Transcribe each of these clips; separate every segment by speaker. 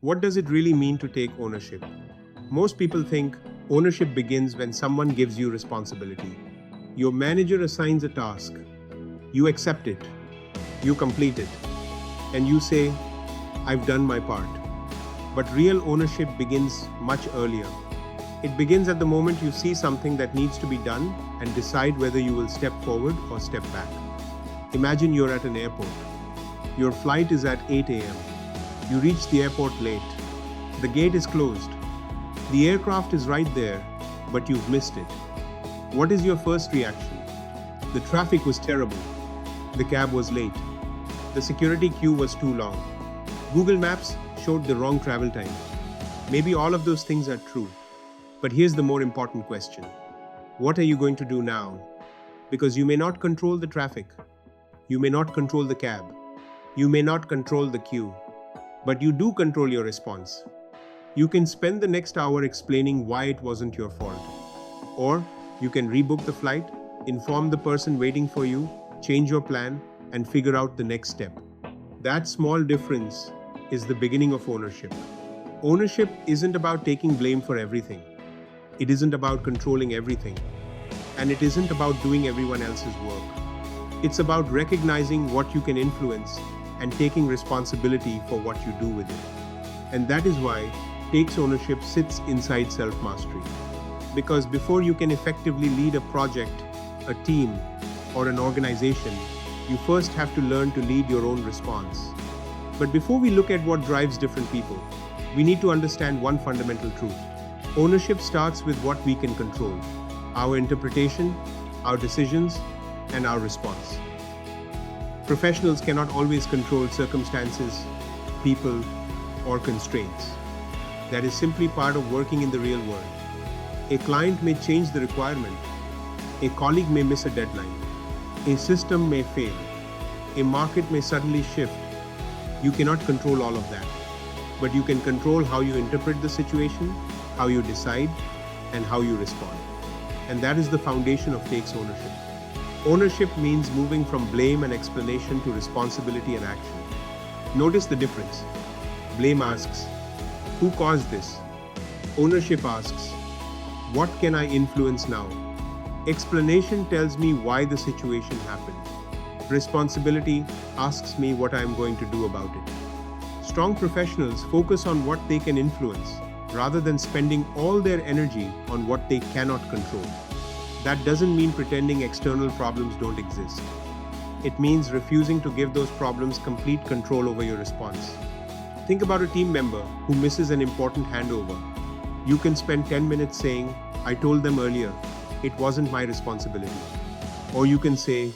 Speaker 1: What does it really mean to take ownership? Most people think ownership begins when someone gives you responsibility. Your manager assigns a task, you accept it, you complete it, and you say, I've done my part. But real ownership begins much earlier. It begins at the moment you see something that needs to be done and decide whether you will step forward or step back. Imagine you're at an airport. Your flight is at 8 a.m. You reach the airport late. The gate is closed. The aircraft is right there, but you've missed it. What is your first reaction? The traffic was terrible. The cab was late. The security queue was too long. Google Maps showed the wrong travel time. Maybe all of those things are true. But here's the more important question. What are you going to do now? Because you may not control the traffic. You may not control the cab. You may not control the queue. But you do control your response. You can spend the next hour explaining why it wasn't your fault. Or you can rebook the flight, inform the person waiting for you, change your plan, and figure out the next step. That small difference is the beginning of ownership. Ownership isn't about taking blame for everything. It isn't about controlling everything. And it isn't about doing everyone else's work. It's about recognizing what you can influence and taking responsibility for what you do with it. And that is why Takes Ownership sits inside self-mastery. Because before you can effectively lead a project, a team, or an organization, you first have to learn to lead your own response. But before we look at what drives different people, we need to understand one fundamental truth. Ownership starts with what we can control: our interpretation, our decisions, and our response. Professionals cannot always control circumstances, people, or constraints. That is simply part of working in the real world. A client may change the requirement. A colleague may miss a deadline. A system may fail. A market may suddenly shift. You cannot control all of that. But you can control how you interpret the situation, how you decide, and how you respond. And that is the foundation of Takes Ownership. Ownership means moving from blame and explanation to responsibility and action. Notice the difference. Blame asks, who caused this? Ownership asks, what can I influence now? Explanation tells me why the situation happened. Responsibility asks me what I am going to do about it. Strong professionals focus on what they can influence, rather than spending all their energy on what they cannot control. That doesn't mean pretending external problems don't exist. It means refusing to give those problems complete control over your response. Think about a team member who misses an important handover. You can spend 10 minutes saying, I told them earlier, it wasn't my responsibility. Or you can say,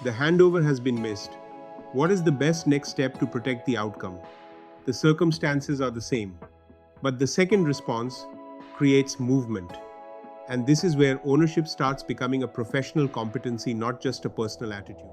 Speaker 1: the handover has been missed. What is the best next step to protect the outcome? The circumstances are the same, but the second response creates movement. And this is where ownership starts becoming a professional competency, not just a personal attitude.